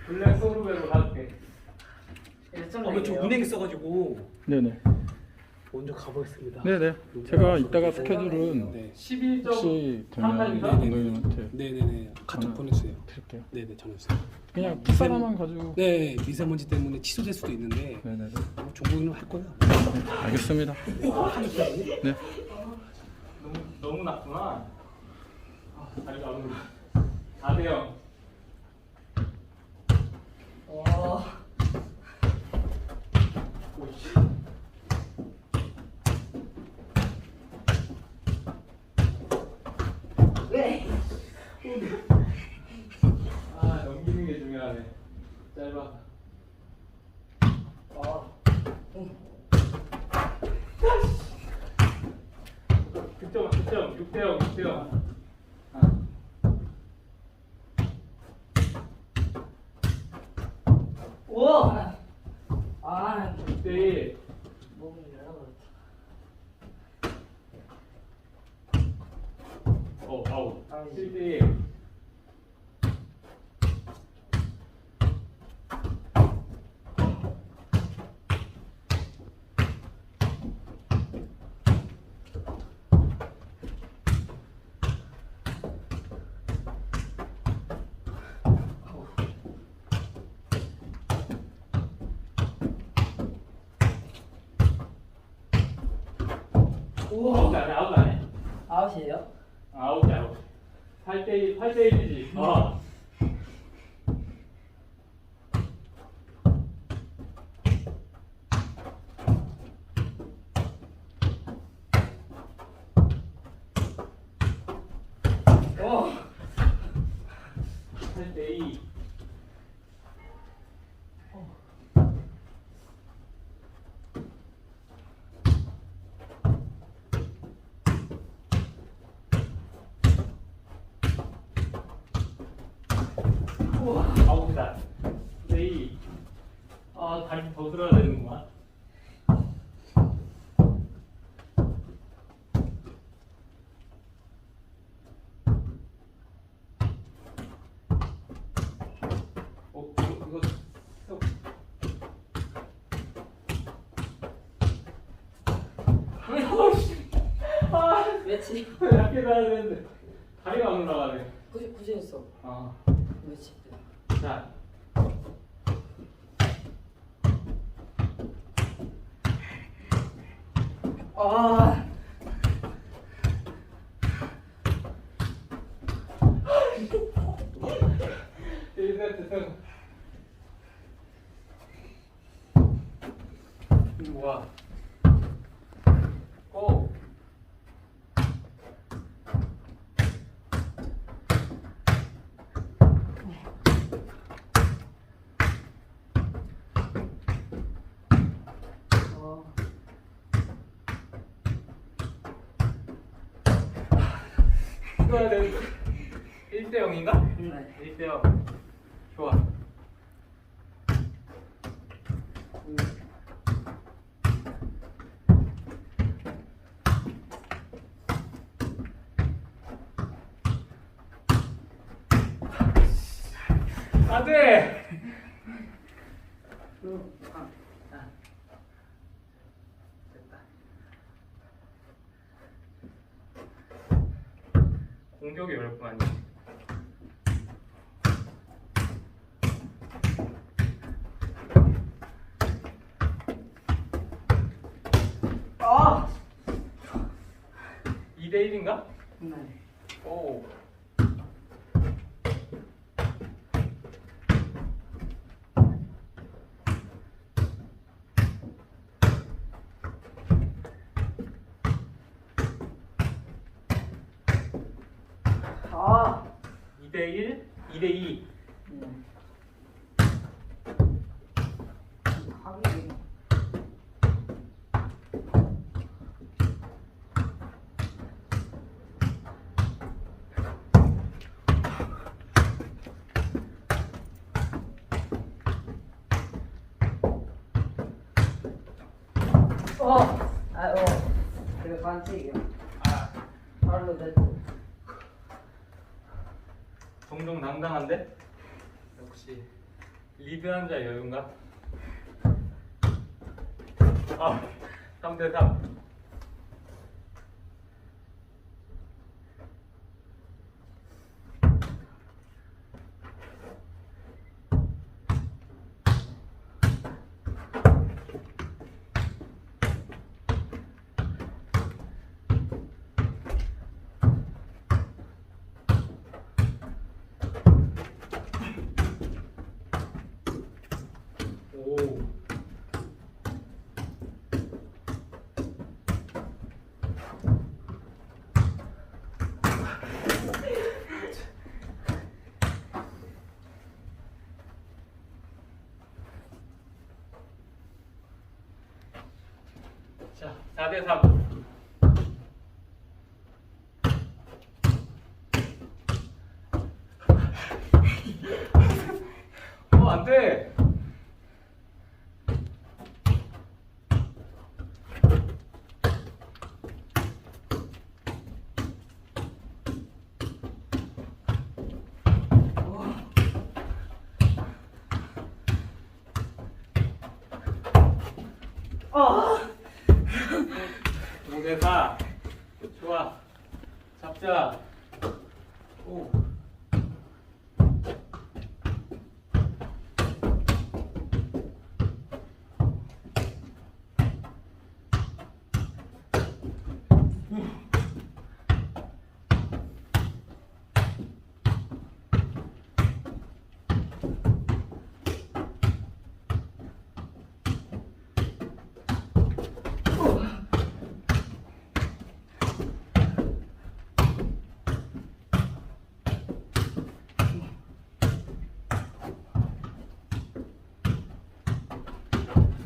블랙 소르베로 갈게. 저 운행 있어가지고. 네네. 먼저 가보겠습니다. 네네. 제가 이따가 스케줄은 네. 11점 혹시 되면 3단이다? 감독님한테 네네네. 카톡 보내주세요. 드릴게요. 네네, 전해주세요. 그냥 풋사람만 가지고. 네, 미세먼지 때문에 취소될 수도 있는데. 네네네. 종국이는 할 거야. 네, 알겠습니다. 네. 너무 낮구나. 다리가 안 올라. 4대0. 와. 오이씨. 왜? 넘기는 게 중요하네. 짧아. 득점 6대0 6대0. 우와. 6대1. 몸이 열어버렸다. 아웃. 7대1. 아웃 안 해, 아웃 안 해. 아웃이에요? 아웃이야. 8대1이지. 오. 8대2. 아웃이다. 9대2. 다리 더 들어야 되는구만. 이거 왜지? 약게 가야 되는데 다리가 안 올라가네. 구제했어. 왜지? 자. 아. 1세트 승. 우와. 고. 이거야 돼. 1대0인가? 네. 1대0. 좋아. 안 돼! 됐다. 공격이 어렵고 아니. 아. 2대1인가? 네. 오. 아. 2대1, 2대2. 하긴. 아유. 그게 반칙이야. 발로 냈고. 정정당당한데? 역시 리드한 자 여유인가? 아, 3대 3. 오. 자, 4대 3. 안 돼. 아. 5대 4. 좋아. 잡자. 오.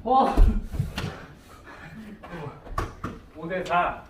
와. 5대 4.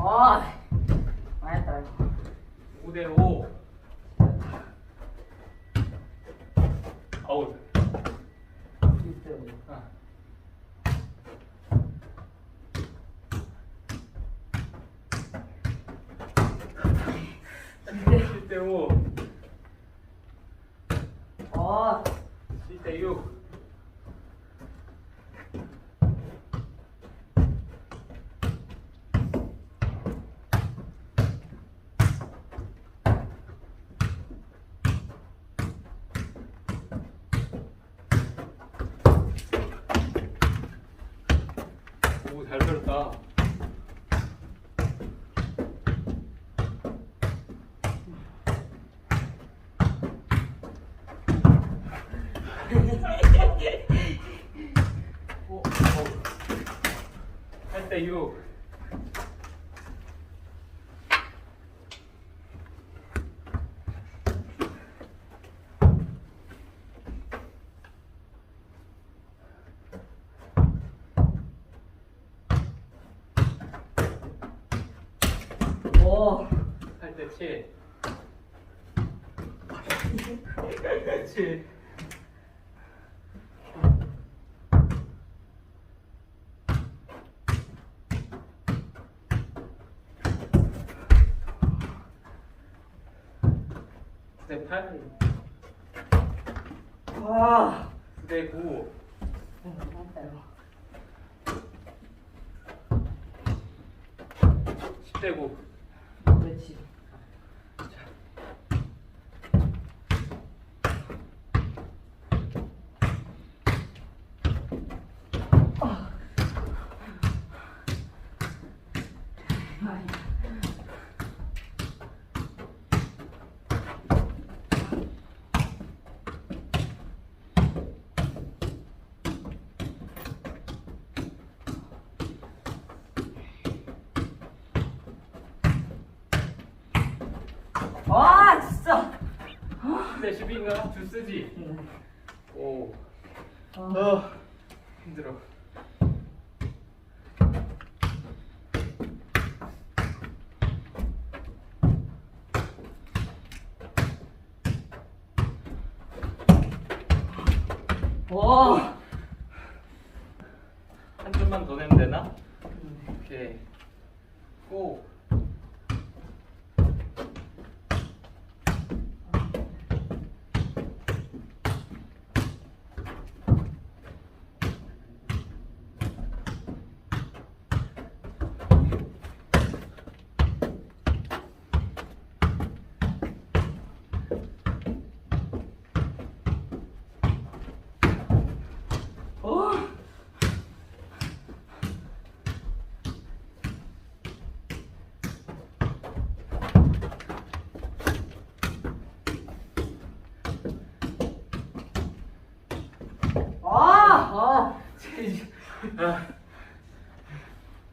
아. 망했다 이거. 5대 5. 아웃. 아. 7대 5. 아. 7대 6. 오, 잘 들었다. 오, 8대 6. 오. 8대 7. 7. 대 8. 아. 9대 9. 망했다 이거. 10대 9. 그렇지. 와 진짜. 10대 10인가? 줄 쓰지? 오. 아. 힘들어. 와. 한 점만 더 내면 되나? 오케이. 고.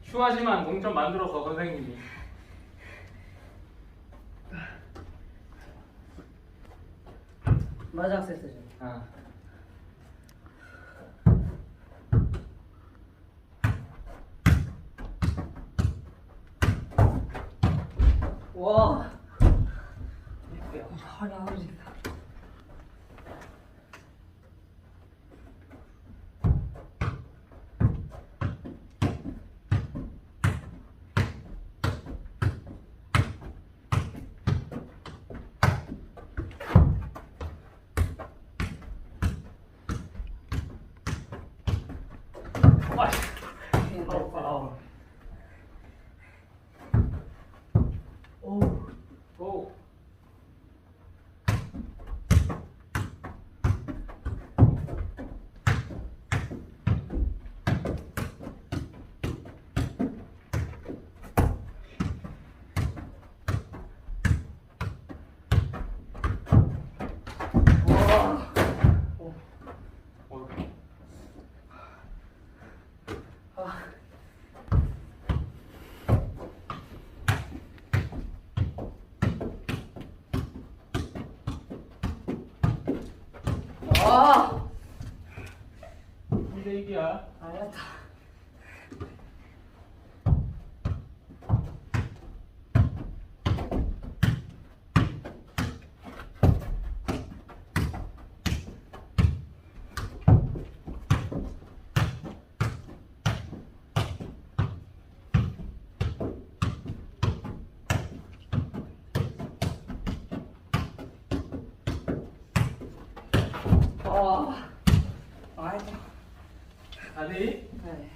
슈하지만 동점 만들어서 선생님이. 마지막 세트죠. 아. 와. 이때요. 허리 아버지다. 오. 고. 와. 2대 2야. 알았다. 알았다. 아니? 네.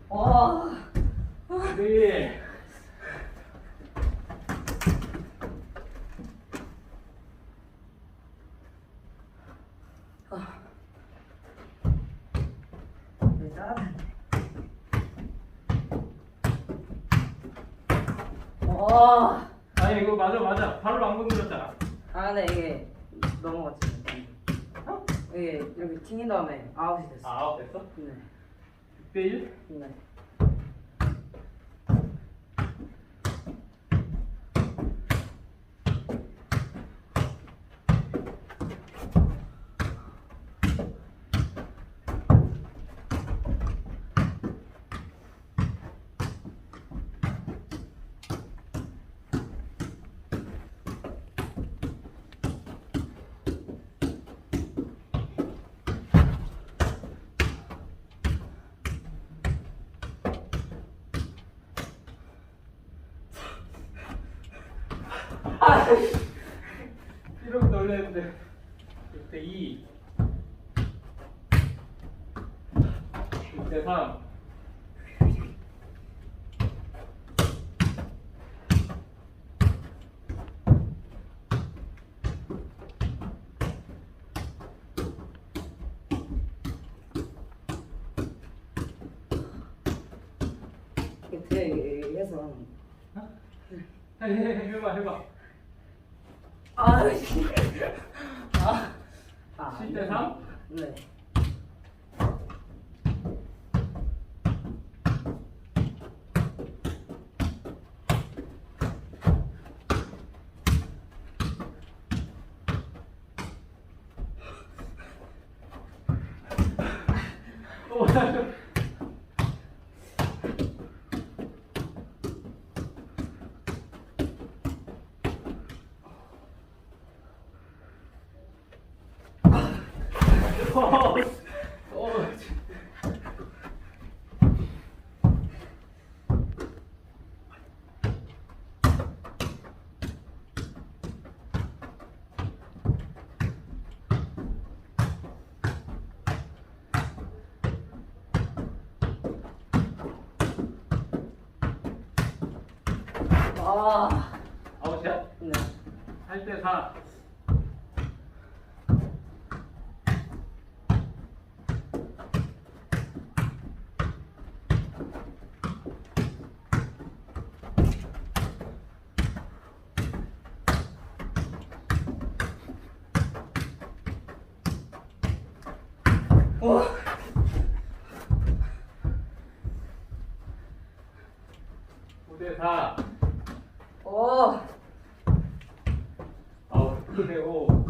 와. 네. 일단. 와. 아니 이거 맞아. 발로 안 건드렸잖아. 아, 근데 이게 넘어갔지. 이게 이렇게 튕긴 다음에 아웃이 됐어. 아, 아웃 됐어? 네. 6대 1? 네. 이렇게 놀랬는데 6대 2 6대 3 6대 돼 해서. 해봐. 아. 7대 3? 네. 아웃이야? 네. 8대 4. 와. 9대 4. 오. 아웃 9대 5.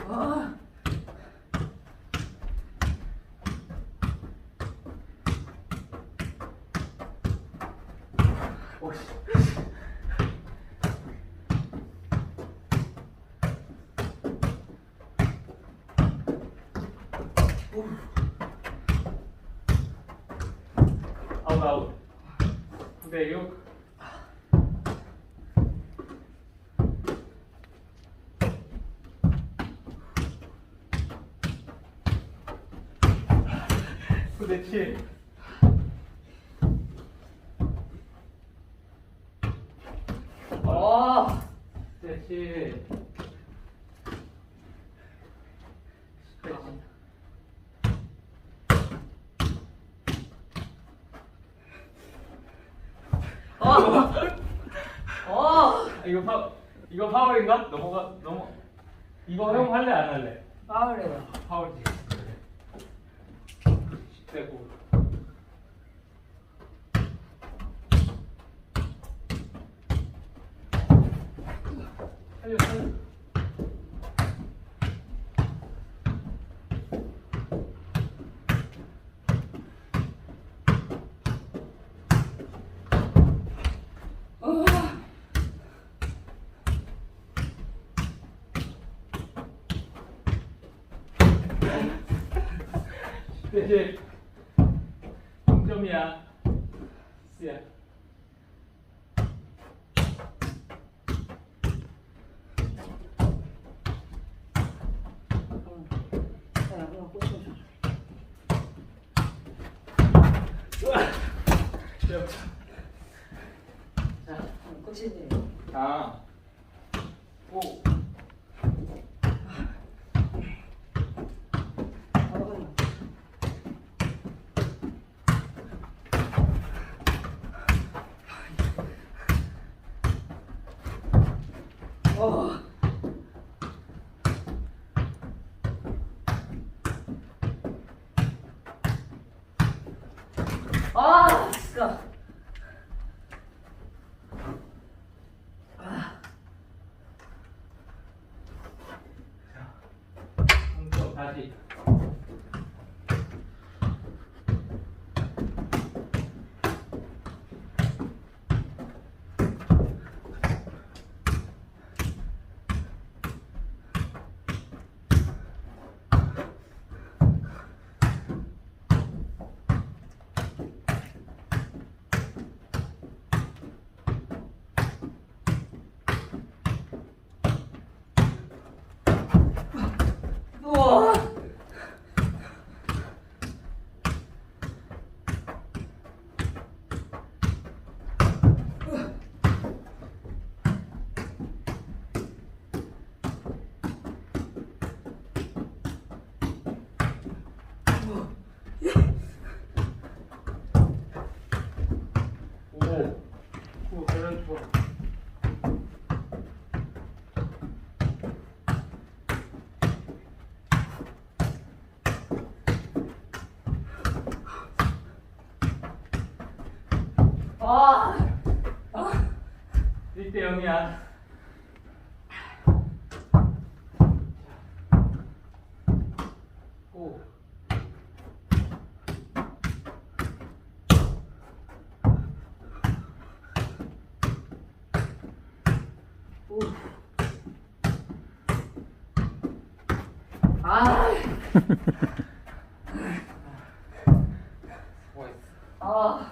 아. 오씨. 아웃. 9대 6. 대 7. 와. 대 7. 이거 파울인가? 넘어. 이거 형 할래 안 할래? 파울이에요. 파울지. 10대 9. 살려. 이제 0점이야. 쓰야. 자, 끝이지. 아. 오. 아, 진짜. 동점 다시. 아. 1대 0이야. 오. 오. 아. 수고했어. 아.